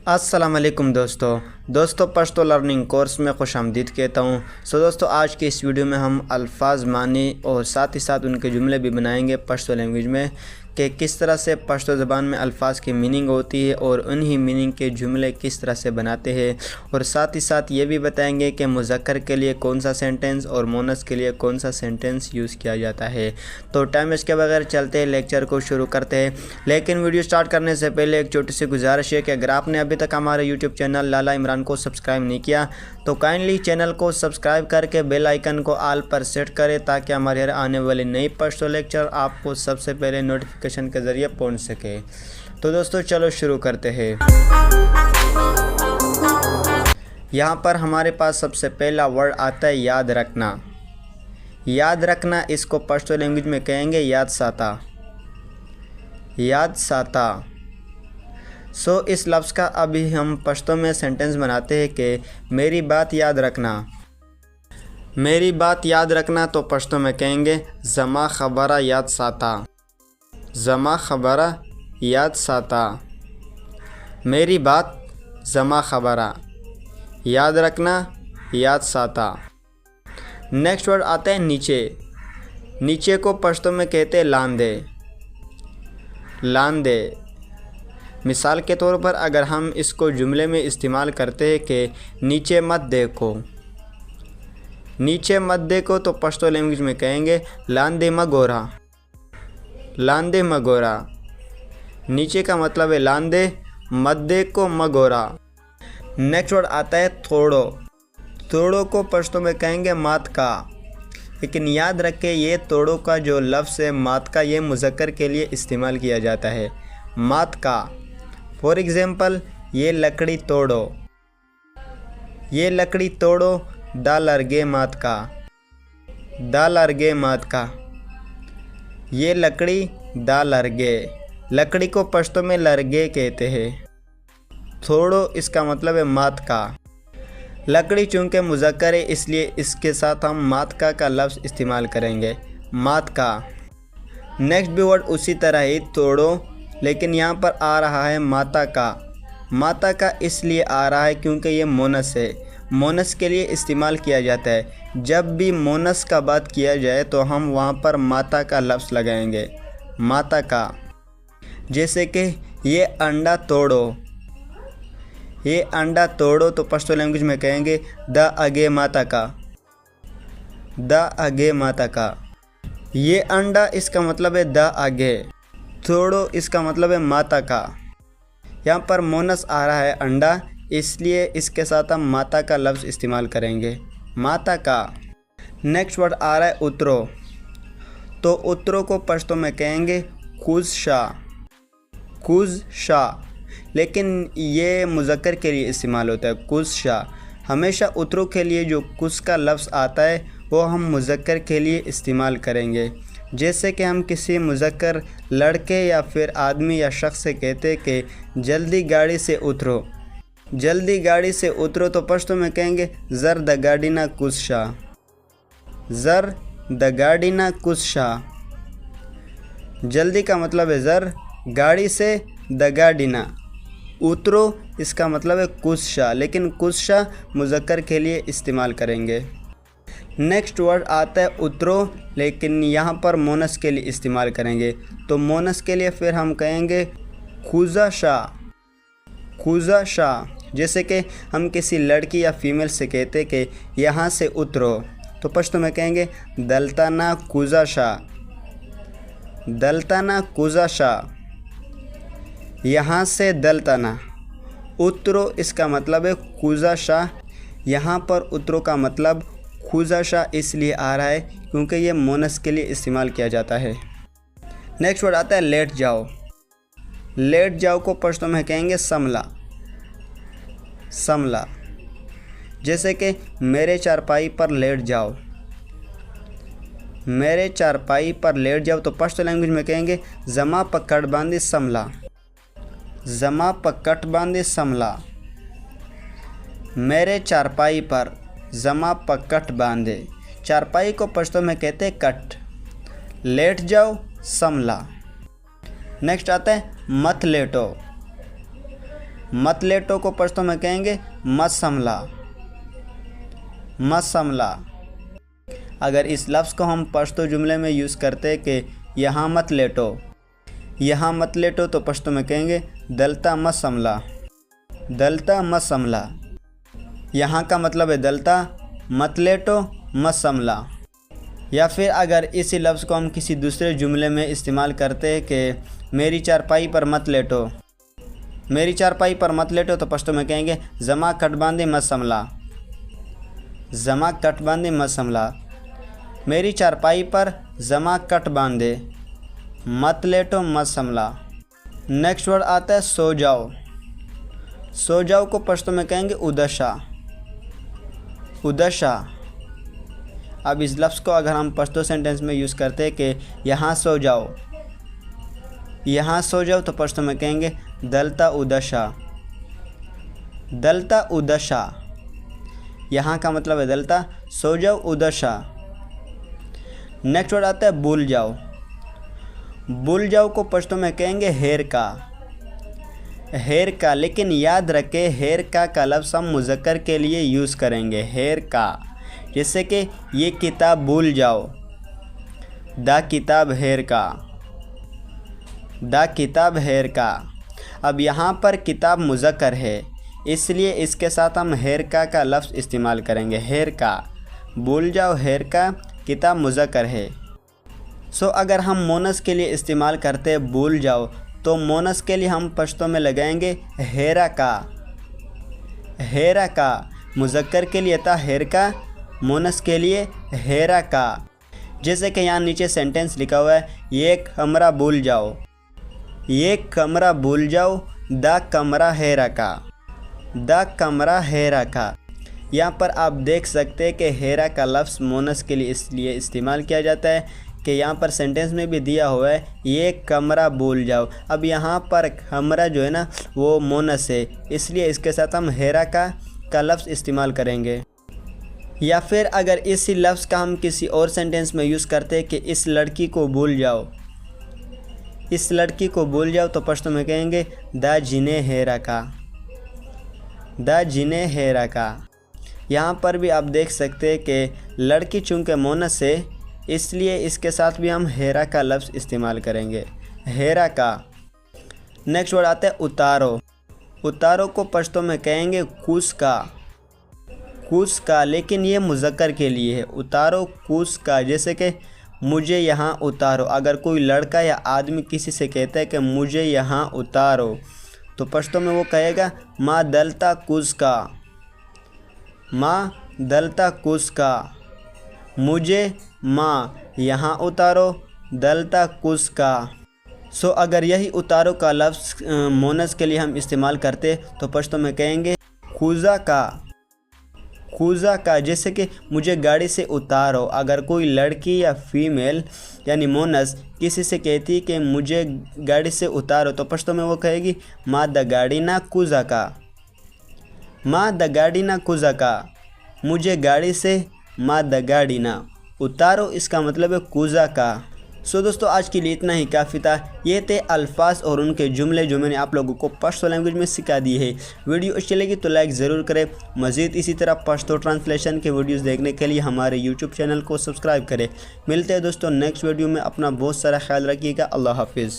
अस्सलामुअलैकुम दोस्तों Pashto learning course में खुशामदीद कहता हूँ। दोस्तों आज की इस वीडियो में हम अल्फाज मानी और साथ ही साथ उनके जुमले भी बनाएंगे पश्तो लैंग्वेज में कि किस तरह से पश्तो ज़बान में अल्फाज की मीनिंग होती है और उन्हीं मीनिंग के जुमले किस तरह से बनाते हैं, और साथ ही साथ ये भी बताएंगे कि मुज़क्कर के लिए कौन सा सेंटेंस और मोनस के लिए कौन सा सेंटेंस यूज़ किया जाता है। तो टाइम वेस्ट के बगैर चलते हैं, लेक्चर को शुरू करते हैं। लेकिन वीडियो स्टार्ट करने से पहले एक छोटी सी गुजारिश है कि अगर आपने अभी तक हमारे यूट्यूब चैनल लाला इमरान को सब्सक्राइब नहीं किया तो काइंडली चैनल को सब्सक्राइब करके बेल आइकन को ऑल पर सेट करें ताकि हमारे हर आने वाली नई पश्तो लेक्चर आपको सबसे पहले नोटिफिकेशन के ज़रिए पहुंच सके। तो दोस्तों चलो शुरू करते हैं। यहाँ पर हमारे पास सबसे पहला वर्ड आता है याद रखना। याद रखना इसको पश्तो लैंग्वेज में कहेंगे याद साता। याद साता। इस लफ्ज़ का अभी हम पश्तो में सेंटेंस बनाते हैं कि मेरी बात याद रखना। मेरी बात याद रखना तो पश्तो में कहेंगे ज़मा खबरा याद साता। ज़मा खबरा याद साता। मेरी बात ज़मा खबरा याद रखना याद साता। नेक्स्ट वर्ड आता है नीचे। नीचे को पश्तो में कहते हैं लांदे। लांदे। मिसाल के तौर पर अगर हम इसको जुमले में इस्तेमाल करते हैं कि नीचे मत देखो। नीचे मत देखो तो पश्तो लैंग्वेज में कहेंगे लांदे मगोरा। लांदे मगोरा। नीचे का मतलब है लांदे, मत देखो मगोरा। नेक्स्ट वर्ड आता है थोड़ो। थोड़ो को पश्तो में कहेंगे मात का। लेकिन याद रखें ये तोड़ो का जो लफ्ज़ है मात का, ये मुज़क्कर के लिए इस्तेमाल किया जाता है। मात का। फॉर एग्ज़ाम्पल ये लकड़ी तोड़ो। ये लकड़ी तोड़ो दा लरगे मात का। दा लरगे मात का। ये लकड़ी दा लरगे। लकड़ी को पश्तो में लरगे कहते हैं। थोड़ो इसका मतलब है मात का। लकड़ी चूँकि मुज़क्कर है इसलिए इसके साथ हम मात का लफ्ज़ इस्तेमाल करेंगे, मात का। नेक्स्ट भी वर्ड उसी तरह ही तोड़ो, लेकिन यहाँ पर आ रहा है माता का। माता का इसलिए आ रहा है क्योंकि ये मोनस है। मोनस के लिए इस्तेमाल किया जाता है। जब भी मोनस का बात किया जाए तो हम वहाँ पर माता का लफ्ज़ लगाएंगे, माता का। जैसे कि ये अंडा तोड़ो। ये अंडा तोड़ो तो पश्तो लैंग्वेज में कहेंगे द अगे माता का। द अगे माता का। ये अंडा इसका मतलब है द आगे। तोड़ो इसका मतलब है माता का। यहाँ पर मोनस आ रहा है अंडा, इसलिए इसके साथ हम माता का लफ्ज़ इस्तेमाल करेंगे, माता का। नेक्स्ट वर्ड आ रहा है उतरो। तो उतरो को पश्तो में कहेंगे खुज शाह। खुज शाह। लेकिन ये मुज़क्कर के लिए इस्तेमाल होता है कुस शाह। हमेशा उतरो के लिए जो कुस का लफ्ज़ आता है वो हम मुज़क्कर के लिए इस्तेमाल करेंगे। जैसे कि हम किसी मुज़क्कर लड़के या फिर आदमी या शख्स से कहते हैं कि जल्दी गाड़ी से उतरो। जल्दी गाड़ी से उतरो तो पश्तो में कहेंगे ज़र द गाड़ी ना कुस शाह। ज़र द गाड़ी ना कुस शाह। जल्दी का मतलब है ज़र, गाड़ी से द गाड़ी ना। उतरो इसका मतलब है कुस शाह, लेकिन कुस शाह मुज़क्कर के लिए इस्तेमाल करेंगे। नेक्स्ट वर्ड आता है उतरो, लेकिन यहाँ पर मोनस के लिए इस्तेमाल करेंगे। तो मोनस के लिए फिर हम कहेंगे खुजा शाह। खुजा शाह। जैसे कि हम किसी लड़की या फीमेल से कहते कि यहाँ से उतरो तो पश्तो में कहेंगे दलताना खुजा शाह। दलताना खुजा शाह। यहाँ से दलताना। उतरो इसका मतलब है खुजा शाह। यहाँ पर उतरो का मतलब खुजा शाह इसलिए आ रहा है क्योंकि ये मोनस के लिए इस्तेमाल किया जाता है। नेक्स्ट वर्ड आता है लेट जाओ। लेट जाओ को पश्तो में कहेंगे समला। समला। जैसे कि मेरे चारपाई पर लेट जाओ। मेरे चारपाई पर लेट जाओ तो पश्तो लैंग्वेज में कहेंगे जमा पकड़ बांधी समला। जमा पकट बांधे समला। मेरे चारपाई पर जमा पकट बांधे। चारपाई को पश्तो में कहते कट। लेट जाओ समला। नेक्स्ट आता है मत लेटो। मत लेटो को पश्तो में कहेंगे मत समला, मत समला। अगर इस लफ्ज़ को हम पश्तो जुमले में यूज़ करते हैं कि यहाँ मत लेटो, यहाँ मत लेटो, तो पश्तो में कहेंगे दलता मत समला, दलता मत समला। यहाँ का मतलब है दलता, मत लेटो, मत समला। या फिर अगर इसी लफ्ज़ को हम किसी दूसरे जुमले में इस्तेमाल करते हैं कि मेरी चारपाई पर मत लेटो, मेरी चारपाई पर मत लेटो, तो पश्तो में कहेंगे जमा कटबांदी मत समला, जमा कटबांदी मत समला। मेरी चारपाई पर जमा कट बांधे, मत लेटो, मत समला। नेक्स्ट वर्ड आता है सो जाओ। सो जाओ को पश्तो में कहेंगे उदशा, उदशा। अब इस लफ्ज़ को अगर हम पश्तो सेंटेंस में यूज़ करते हैं कि यहाँ सो जाओ, यहाँ सो जाओ, तो पश्तो में कहेंगे दलता उदशा, दलता उदशा। यहाँ का मतलब है दलता, सो जाओ, उदशा। नेक्स्ट वर्ड आता है भूल जाओ। भूल जाओ को पश्तो में कहेंगे हेर का, हेर का। लेकिन याद रखें हेर का लफ्ज़ हम मुज़क्कर के लिए यूज़ करेंगे, हेर का। जैसे कि ये किताब भूल जाओ, द किताब हेर का, द किताब हेर का। अब यहाँ पर किताब मुज़क्कर है, इसलिए इसके साथ हम हेर का लफ्ज़ इस्तेमाल करेंगे, हेर का। भूल जाओ हेर का, किताब मुज़क्कर है। सो अगर हम मोनस के लिए इस्तेमाल करते हैं भूल जाओ, तो मोनस के लिए हम पश्तो में लगाएंगे हेरा का, हेरा का। मुज़क्कर के लिए था हेर का, मोनस के लिए हेरा का। जैसे कि यहाँ नीचे सेंटेंस लिखा हुआ है ये कमरा भूल जाओ, ये कमरा भूल जाओ, द कमरा हेरा का, द कमरा हेरा का। यहाँ पर आप देख सकते हैं कि हेरा का लफ्ज़ मोनस के लिए इसलिए इस्तेमाल किया जाता है कि यहाँ पर सेंटेंस में भी दिया हुआ है ये कमरा भूल जाओ। अब यहाँ पर कमरा जो है ना वो मोनस है, इसलिए इसके साथ हम हेरा का लफ्ज़ इस्तेमाल करेंगे। या फिर अगर इसी लफ्ज़ का हम किसी और सेंटेंस में यूज़ करते हैं कि इस लड़की को भूल जाओ, इस लड़की को भूल जाओ, तो पश्तो में कहेंगे द जिने हेरा का, द जिने हेरा का। यहाँ पर भी आप देख सकते हैं कि लड़की चूँकि मोनस है, इसलिए इसके साथ भी हम हेरा का लफ्ज़ इस्तेमाल करेंगे, हेरा का। नेक्स्ट वर्ड आता है उतारो। उतारो को पश्तो में कहेंगे कूस का, कूस का। लेकिन ये मुज़क्कर के लिए है, उतारो कूस का। जैसे कि मुझे यहाँ उतारो, अगर कोई लड़का या आदमी किसी से कहता है कि मुझे यहाँ उतारो, तो पश्तो में वो कहेगा माँ दलता कूस का, माँ दलता कूस का। मुझे माँ यहाँ उतारो, दलता कूस का। सो अगर यही उतारो का लफ्ज़ मोनस के लिए हम इस्तेमाल करते तो पश्तो में कहेंगे खूज़ा का, खूज़ा का। जैसे कि मुझे गाड़ी से उतारो, अगर कोई लड़की या फीमेल यानी मोनस किसी से कहती कि मुझे गाड़ी से उतारो, तो पश्तो में वो कहेगी माँ द गाड़ी ना कूज़ा का, माँ द गाड़ी ना कूज़ा का। मुझे गाड़ी से माँ द गाड़ी ना उतारो, इसका मतलब है कूज़ा का। सो दोस्तों आज के लिए इतना ही काफ़ी था। ये थे अल्फाज और उनके जुमले जो मैंने आप लोगों को पश्तो लैंग्वेज में सिखा दिए है। वीडियो अच्छी लगी तो लाइक ज़रूर करें। मज़ीद इसी तरह पश्तो ट्रांसलेशन के वीडियोस देखने के लिए हमारे यूट्यूब चैनल को सब्सक्राइब करें। मिलते हैं दोस्तों नेक्स्ट वीडियो में। अपना बहुत सारा ख्याल रखिएगा। अल्लाह हाफिज़।